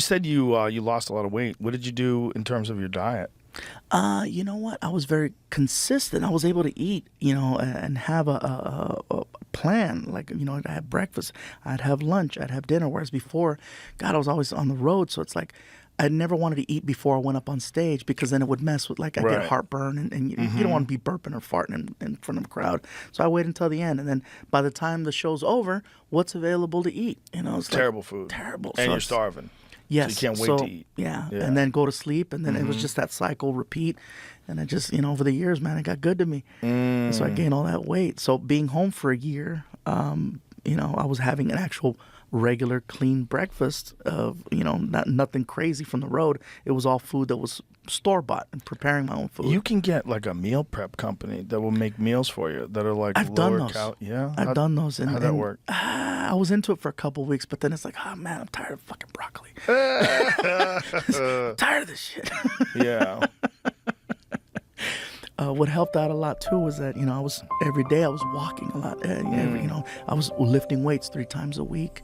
said you lost a lot of weight. What did you do in terms of your diet? You know what? I was very consistent. I was able to eat, and have a plan. Like, I'd have breakfast, I'd have lunch, I'd have dinner. Whereas before, God, I was always on the road. So it's like I never wanted to eat before I went up on stage because then it would mess with, like, I get heartburn and you don't want to be burping or farting in front of a crowd. So I wait until the end. And then by the time the show's over, what's available to eat? It's terrible like, food. Terrible. And so you're starving. Yes. So you can't wait to eat. Yeah. And then go to sleep. And then it was just that cycle repeat. And I just, over the years, man, it got good to me. And so I gained all that weight. So being home for a year, I was having an actual regular clean breakfast of, nothing crazy from the road. It was all food that was store-bought and preparing my own food. You can get like a meal prep company that will make meals for you that are like I've done those. I've done those. How'd that work? I was into it for a couple of weeks, but then it's like, oh man, I'm tired of fucking broccoli. Tired of this shit. Yeah. What helped out a lot too was that every day I was walking a lot. I was lifting weights 3 times a week.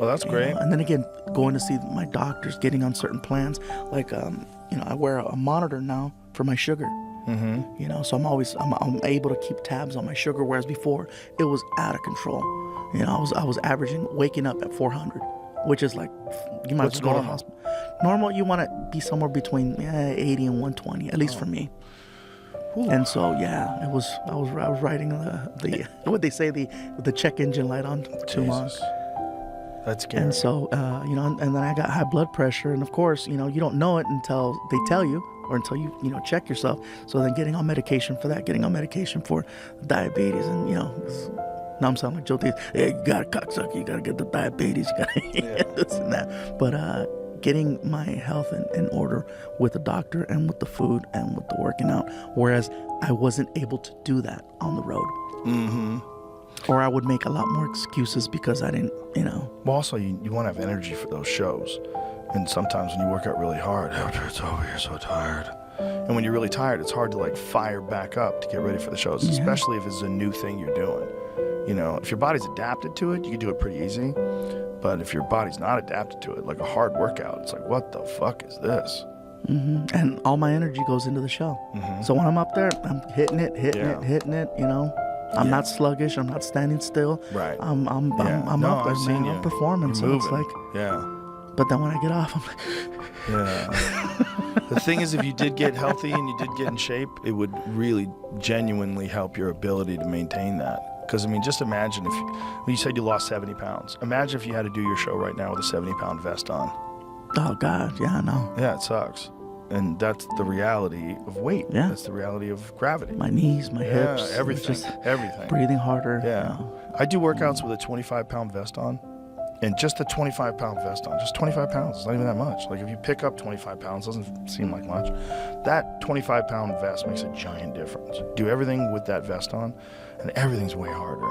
Oh, that's great. And then again, going to see my doctors, getting on certain plans. Like, I wear a monitor now for my sugar. So I'm able to keep tabs on my sugar, whereas before it was out of control. I was averaging waking up at 400, which is like you might as well go to the hospital. Normal, you want to be somewhere between 80 and 120, at least for me. Ooh. And so I was riding the what they say the check engine light on too long. That's scary. And so and then I got high blood pressure, and of course you don't know it until they tell you or until you check yourself. So then getting on medication for that, getting on medication for diabetes, and now I'm sounding like Joe Diaz. Yeah, you got a cocksucker, you got to get the diabetes, you got to get this and that. But getting my health in order with the doctor and with the food and with the working out, whereas I wasn't able to do that on the road. Or I would make a lot more excuses because I didn't, Well, also, you want to have energy for those shows. And sometimes when you work out really hard, after it's over, you're so tired. And when you're really tired, it's hard to, like, fire back up to get ready for the shows, especially if it's a new thing you're doing. If your body's adapted to it, you can do it pretty easy. But if your body's not adapted to it, like a hard workout, it's like, what the fuck is this? And all my energy goes into the show. So when I'm up there, I'm hitting it. I'm not sluggish. I'm not standing still. Right. I'm up there, man. I'm performing. You're so moving. It's like, But then when I get off, I'm like, The thing is, if you did get healthy and you did get in shape, it would really genuinely help your ability to maintain that. Because, just imagine when you said you lost 70 pounds. Imagine if you had to do your show right now with a 70-pound vest on. Oh, God. Yeah, I know. Yeah, it sucks. And that's the reality of weight. Yeah. That's the reality of gravity. My knees, my hips. Everything. Everything. Breathing harder. Yeah. I do workouts with a 25-pound vest on. And just a 25-pound vest on, just 25 pounds, it's not even that much. Like, if you pick up 25 pounds, doesn't seem like much. That 25-pound vest makes a giant difference. Do everything with that vest on, and everything's way harder.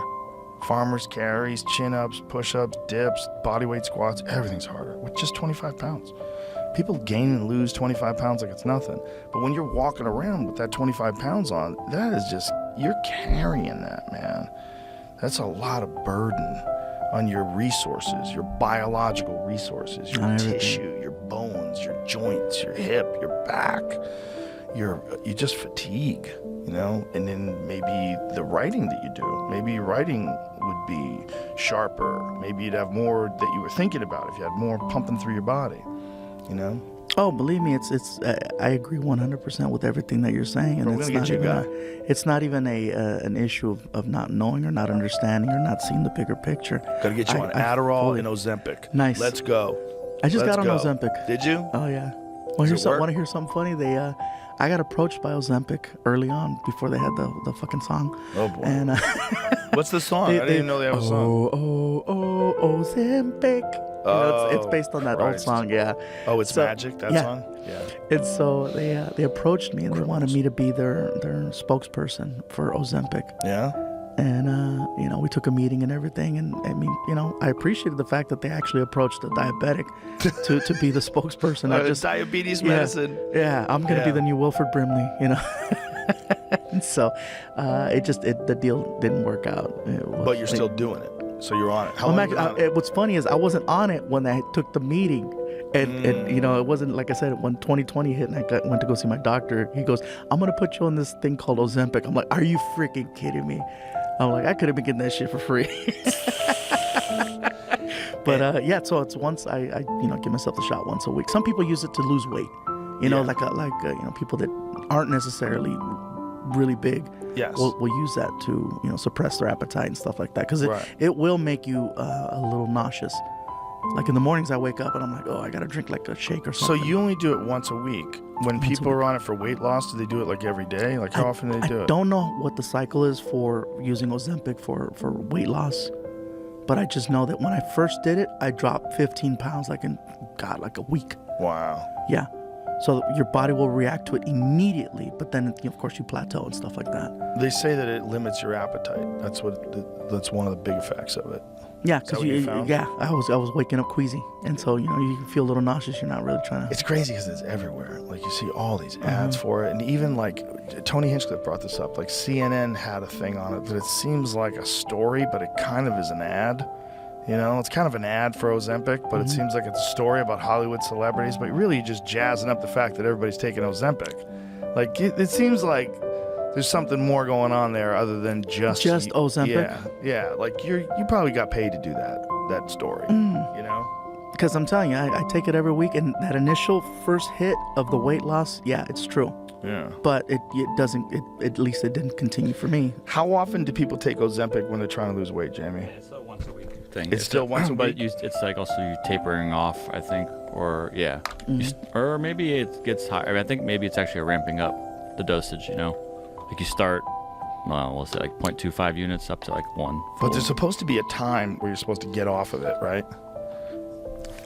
Farmers carries, chin-ups, push-ups, dips, bodyweight squats, everything's harder with just 25 pounds. People gain and lose 25 pounds like it's nothing. But when you're walking around with that 25 pounds on, that is just, you're carrying that, man. That's a lot of burden on your resources, your biological resources, your tissue, your bones, your joints, your hip, your back. You just fatigue, and then maybe the writing that you do, maybe your writing would be sharper. Maybe you'd have more that you were thinking about if you had more pumping through your body, Oh, believe me, I agree 100% with everything that you're saying, and it's not even an issue of not knowing or not understanding or not seeing the bigger picture. Got to get you on Adderall and Ozempic. Nice. Let's go. I just got on Ozempic. Did you? Oh yeah. Want to hear something funny? I got approached by Ozempic early on before they had the fucking song. Oh boy. And what's the song? I didn't even know they have a song. Oh, Ozempic. It's based on that old song, yeah. Oh, it's Magic, that song? Yeah. And so they approached me and they wanted me to be their spokesperson for Ozempic. Yeah. And we took a meeting and everything, and I appreciated the fact that they actually approached a diabetic to be the spokesperson. Diabetes medicine. Yeah, I'm gonna be the new Wilford Brimley, And so the deal didn't work out. But you're still doing it. So you're on it. How long what's funny is I wasn't on it when I took the meeting. And you know, it wasn't like I said, when 2020 hit and I went to go see my doctor, he goes, I'm going to put you on this thing called Ozempic. I'm like, are you freaking kidding me? I'm like, I could have been getting that shit for free. But yeah, so it's once I you know, give myself the shot once a week. Some people use it to lose weight, you know, like you know, people that aren't necessarily really big. Yes. Will use that to, you know, suppress their appetite and stuff like that, because it will make you a little nauseous. Like in the mornings I wake up and I'm like, oh, I gotta drink like a shake or something. So you only do it once a week. When people are on it for weight loss, do they do it like every day? Like how often do they do it? I don't know what the cycle is for using Ozempic for weight loss, but I just know that when I first did it, I dropped 15 pounds like in, God, like a week. Wow. Yeah. So your body will react to it immediately, but then, of course, you plateau and stuff like that. They say that it limits your appetite. That's one of the big effects of it. Yeah, because I was waking up queasy, and so, you know, you can feel a little nauseous. You're not really trying to. It's crazy because it's everywhere. Like you see all these ads for it, and even like Tony Hinchcliffe brought this up. Like CNN had a thing on it that it seems like a story, but it kind of is an ad. You know, it's kind of an ad for Ozempic, but it seems like it's a story about Hollywood celebrities. But really, you're just jazzing up the fact that everybody's taking Ozempic. Like it seems like there's something more going on there other than just Ozempic. Yeah. Like you probably got paid to do that story. You know, because I'm telling you, I take it every week, and that initial first hit of the weight loss, yeah, it's true. Yeah. But it doesn't. At least it didn't continue for me. How often do people take Ozempic when they're trying to lose weight, Jamie? It's a once a week thing. It's still once a week. But it's like also you tapering off, I think, or or maybe it gets higher. I mean, I think maybe it's actually ramping up the dosage. You know, like you start, well, we'll say like 0.25 units up to like 1. But there's supposed to be a time where you're supposed to get off of it, right?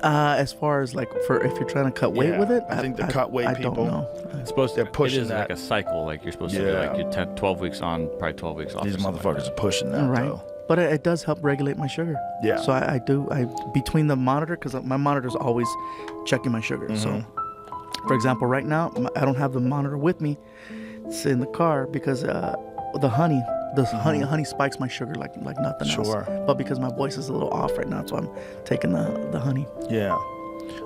As far as like for if you're trying to cut weight with it, I think the cut weight people. I don't know. It's supposed to. They're pushing it is that. like a cycle. Like you're supposed to do like you 12 weeks on, probably 12 weeks off. These motherfuckers are pushing that, right? though. But it does help regulate my sugar. Yeah. So I between the monitor, because my monitor's always checking my sugar. So, for example, right now I don't have the monitor with me. It's in the car because the honey. Honey spikes my sugar like nothing else. But because my voice is a little off right now, so I'm taking the honey. Yeah.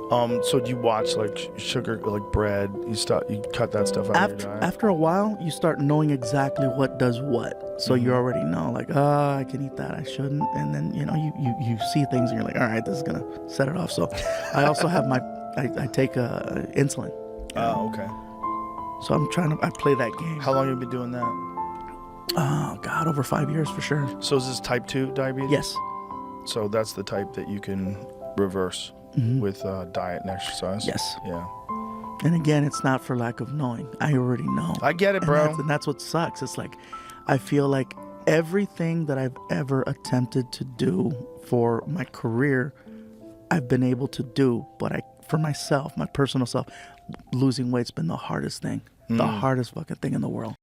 So do you watch like sugar, like bread? You cut that stuff out of your diet? After a while, you start knowing exactly what does what. So you already know, like, I can eat that, I shouldn't. And then, you know, you see things and you're like, all right, this is gonna set it off. So I also have I take insulin. Oh, okay. So I play that game. How long have you been doing that? Oh God, over 5 years for sure. So is this type 2 diabetes? Yes. So that's the type that you can reverse with diet and exercise? Yes. Yeah. And again, it's not for lack of knowing. I already know. I get it, bro. And that's what sucks. It's like, I feel like everything that I've ever attempted to do for my career, I've been able to do. But for myself, my personal self, losing weight's been the hardest thing. The hardest fucking thing in the world.